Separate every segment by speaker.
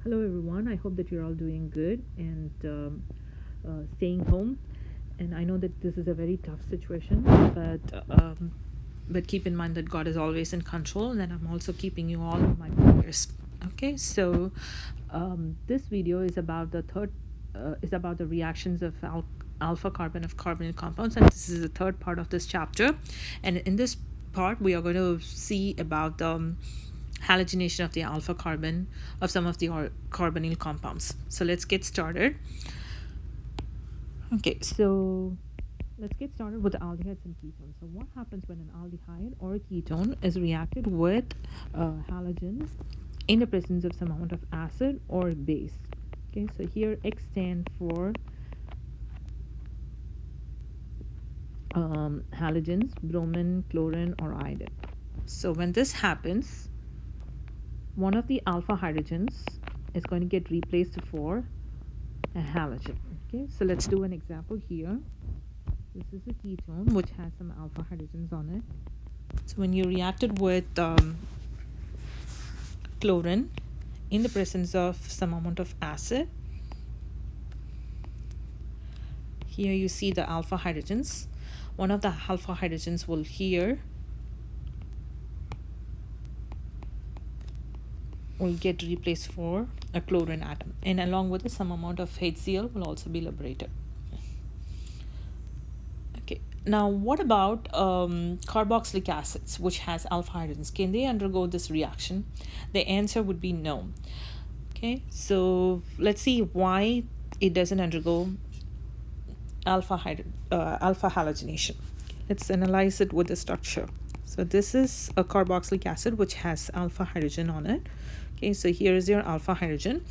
Speaker 1: Hello everyone, I hope that you're all doing good and staying home. And I know that this is a very tough situation, but keep in mind that God is always in control, and I'm also keeping you all in my prayers. Okay, so this video is about the reactions of alpha carbon of carbonyl compounds, and this is the third part of this chapter. And in this part, we are going to see about the halogenation of the alpha carbon of some of the carbonyl compounds. So let's get started. Okay, so let's get started with aldehydes and ketones. So what happens when an aldehyde or a ketone is reacted with halogens in the presence of some amount of acid or base? Okay, so here X stands for halogens, bromine, chlorine, or iodine. So when this happens, one of the alpha hydrogens is going to get replaced for a halogen. Okay, so let's do an example here. This is a ketone which has some alpha hydrogens on it. So when you reacted with chlorine in the presence of some amount of acid, here you see the alpha hydrogens. One of the alpha hydrogens will get replaced for a chlorine atom, and along with it some amount of HCl will also be liberated. Okay, now what about carboxylic acids which has alpha hydrogens? Can they undergo this reaction? The answer would be no. Okay, so let's see why it doesn't undergo alpha halogenation. Let's analyze it with the structure. So this is a carboxylic acid which has alpha hydrogen on it. Okay, so here is your alpha hydrogen.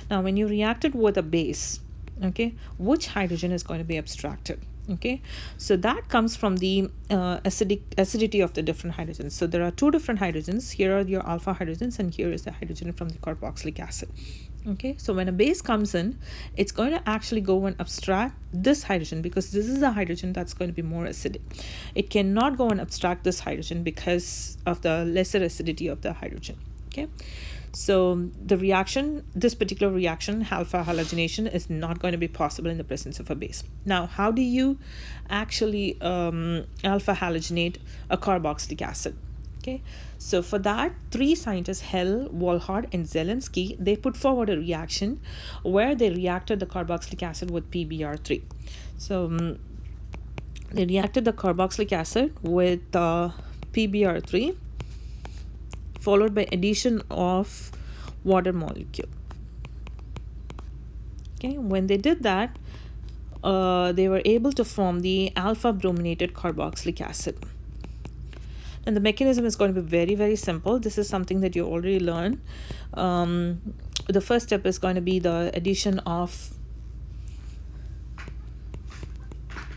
Speaker 1: Now when you react it with a base, okay, which hydrogen is going to be abstracted? Okay, so that comes from the acidity of the different hydrogens. So there are two different hydrogens. Here are your alpha hydrogens, and here is the hydrogen from the carboxylic acid. Okay, so when a base comes in, it's going to actually go and abstract this hydrogen, because this is a hydrogen that's going to be more acidic. It cannot go and abstract this hydrogen because of the lesser acidity of the hydrogen. Okay, so this particular reaction, alpha halogenation, is not going to be possible in the presence of a base. Now, how do you actually alpha halogenate a carboxylic acid? Okay, so for that, three scientists, Hell, Walhart, and Zelensky, they put forward a reaction where they reacted the carboxylic acid with PBr3. So they reacted the carboxylic acid with PBr3, followed by addition of water molecule. Okay, when they did that, they were able to form the alpha brominated carboxylic acid. And the mechanism is going to be very, very simple. This is something that you already learned. The first step is going to be the addition of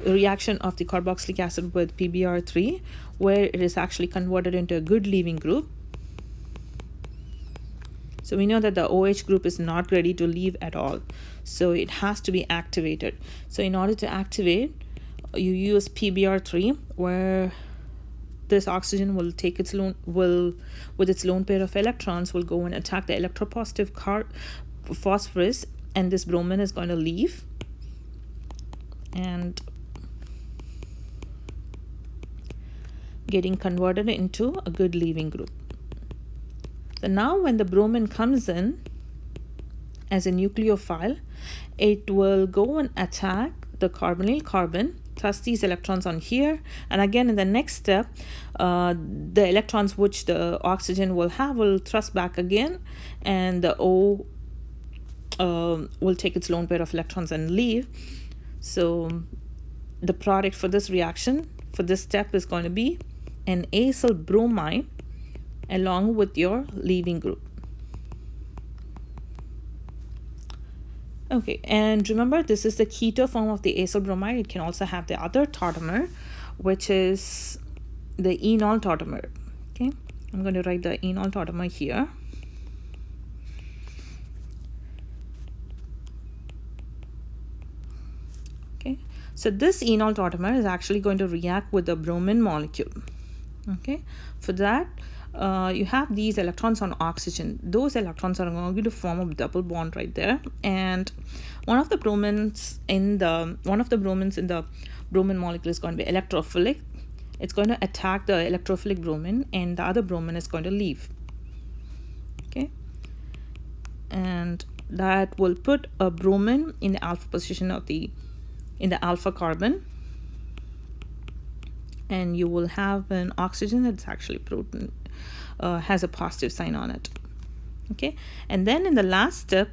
Speaker 1: reaction of the carboxylic acid with PBr3, where it is actually converted into a good leaving group. So we know that the OH group is not ready to leave at all, so it has to be activated. So in order to activate, you use PBr3, where this oxygen will take its with its lone pair of electrons, will go and attack the electropositive phosphorus, and this bromine is going to leave and getting converted into a good leaving group. So now when the bromine comes in as a nucleophile, it will go and attack the carbonyl carbon, thrust these electrons on here, and again in the next step, the electrons which the oxygen will have will thrust back again, and the O will take its lone pair of electrons and leave. So the product for this reaction, for this step, is going to be an acyl bromide along with your leaving group. Okay, and remember, this is the keto form of the acyl bromide. It can also have the other tautomer, which is the enol tautomer. Okay, I'm going to write the enol tautomer here. Okay, so this enol tautomer is actually going to react with the bromine molecule. Okay, for that, you have these electrons on oxygen. Those electrons are going to form a double bond right there, and one of the bromines in the bromine molecule is going to be electrophilic. It's going to attack the electrophilic bromine, and the other bromine is going to leave. Okay, and that will put a bromine in the alpha position of the alpha carbon, and you will have an oxygen that's actually proton, has a positive sign on it. Okay, and then in the last step,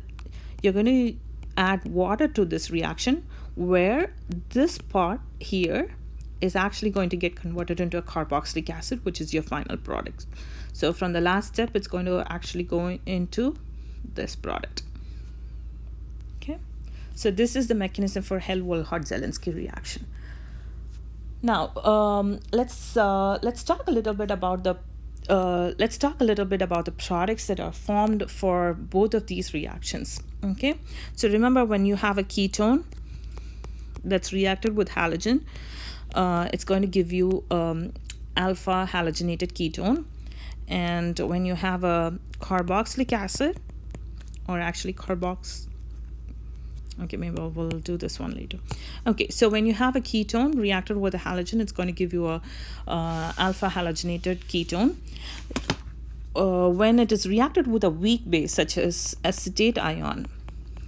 Speaker 1: you're going to add water to this reaction, where this part here is actually going to get converted into a carboxylic acid, which is your final product. So from the last step, it's going to actually go into this product. Okay, so this is the mechanism for Halogenation reaction. Now, let's talk a little bit about the products that are formed for both of these reactions. Okay, so remember, when you have a ketone that's reacted with halogen, it's going to give you alpha halogenated ketone, and when you have a carboxylic acid, or actually okay, maybe we'll do this one later. Okay, so when you have a ketone reacted with a halogen, it's going to give you a alpha halogenated ketone. When it is reacted with a weak base, such as acetate ion,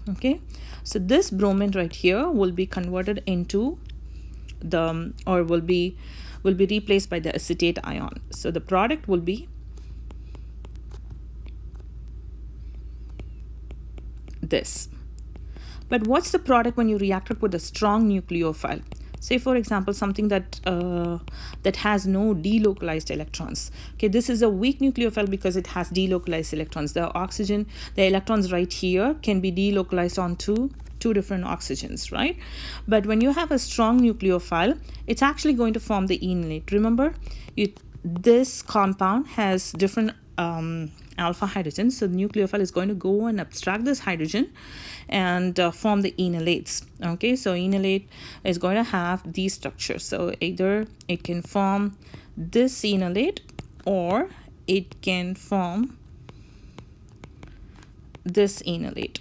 Speaker 1: okay, so this bromine right here will be converted into will be replaced by the acetate ion. So the product will be this. But what's the product when you react it with a strong nucleophile? Say, for example, something that has no delocalized electrons. Okay, this is a weak nucleophile because it has delocalized electrons. The electrons right here can be delocalized onto two different oxygens, right? But when you have a strong nucleophile, it's actually going to form the enolate. Remember, this compound has different alpha hydrogens, so the nucleophile is going to go and abstract this hydrogen and form the enolates. Okay, so enolate is going to have these structures. So either it can form this enolate, or it can form this enolate.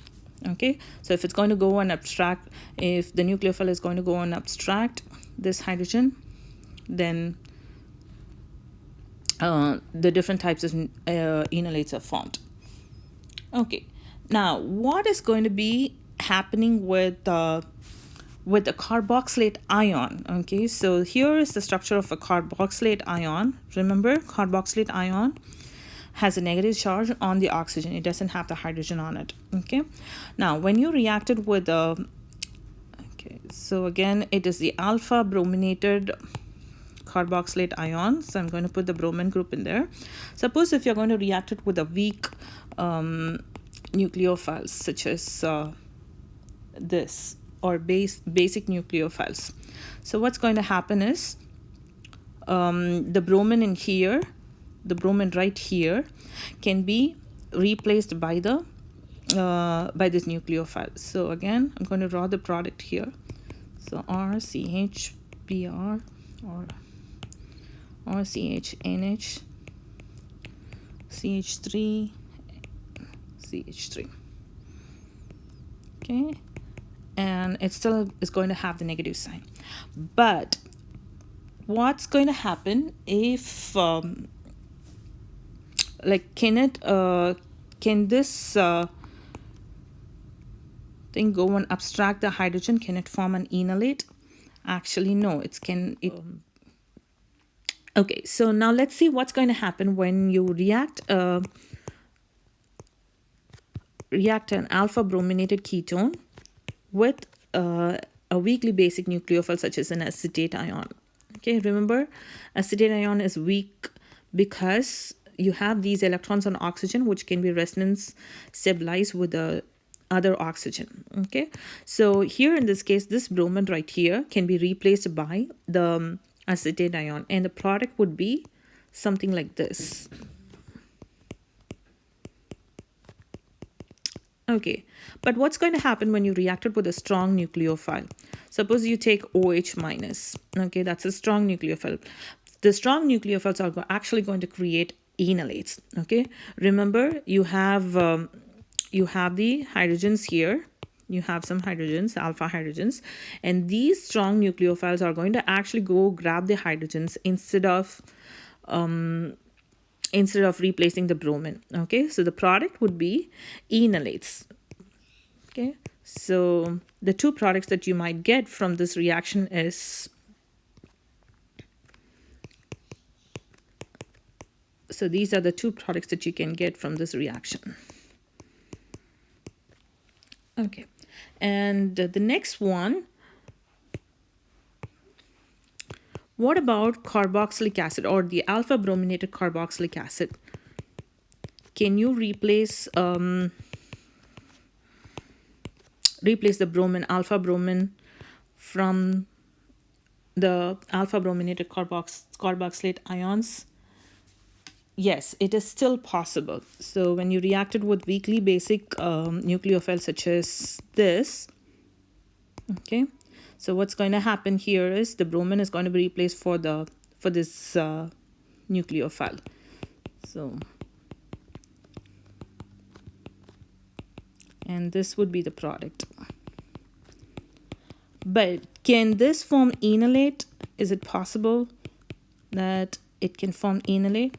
Speaker 1: Okay, so if it's going to go and abstract, if the nucleophile is going to go and abstract this hydrogen, then the different types of enolates are formed. Okay, now what is going to be happening with the carboxylate ion? Okay, so here is the structure of a carboxylate ion. Remember, carboxylate ion has a negative charge on the oxygen. It doesn't have the hydrogen on it. Okay, now when you react it with so again, it is the alpha brominated carboxylate ion. So I'm going to put the bromine group in there. Suppose if you're going to react it with a weak nucleophiles, such as this, or basic nucleophiles. So what's going to happen is the bromine in here, the bromine right here, can be replaced by this nucleophile. So again, I'm going to draw the product here. So RCHBr or RCHNH CH3 CH3. Okay, and it still is going to have the negative sign. But what's going to happen if can this thing go and abstract the hydrogen? Can it form an enolate? Actually, no. Okay, so now let's see what's going to happen when you react an alpha brominated ketone with a weakly basic nucleophile, such as an acetate ion. Okay, remember, acetate ion is weak because you have these electrons on oxygen, which can be resonance stabilized with the other oxygen. Okay, so here in this case, this bromine right here can be replaced by the acetate ion, and the product would be something like this. Okay, but what's going to happen when you react it with a strong nucleophile? Suppose you take OH minus. Okay, that's a strong nucleophile. The strong nucleophiles are actually going to create enolates. Okay, remember you have the hydrogens here. You have some hydrogens, alpha hydrogens, and these strong nucleophiles are going to actually go grab the hydrogens instead of replacing the bromine. Okay, so the product would be enolates. Okay, so the two products that you might get from this reaction is, so these are the two products that you can get from this reaction. Okay, and the next one, what about carboxylic acid or the alpha brominated carboxylic acid? Can you replace the bromine, alpha bromine, from the alpha brominated carboxylate ions? Yes, it is still possible. So when you react it with weakly basic nucleophiles such as this, okay, so what's going to happen here is the bromine is going to be replaced for this nucleophile. So, and this would be the product. But can this form enolate? Is it possible that it can form enolate?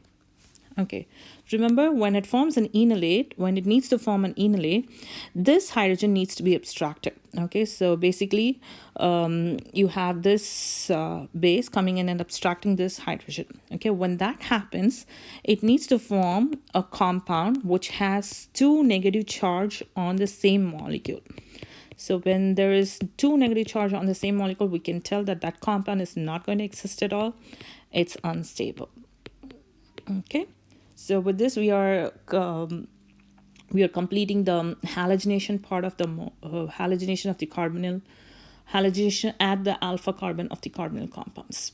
Speaker 1: Okay, remember when it forms an enolate, when it needs to form an enolate, this hydrogen needs to be abstracted. Okay, so basically you have this base coming in and abstracting this hydrogen. Okay, when that happens, it needs to form a compound which has two negative charge on the same molecule. So when there is two negative charge on the same molecule, we can tell that that compound is not going to exist at all. It's unstable. Okay, so with this we are completing the halogenation part of the halogenation of the carbonyl, halogenation at the alpha carbon of the carbonyl compounds.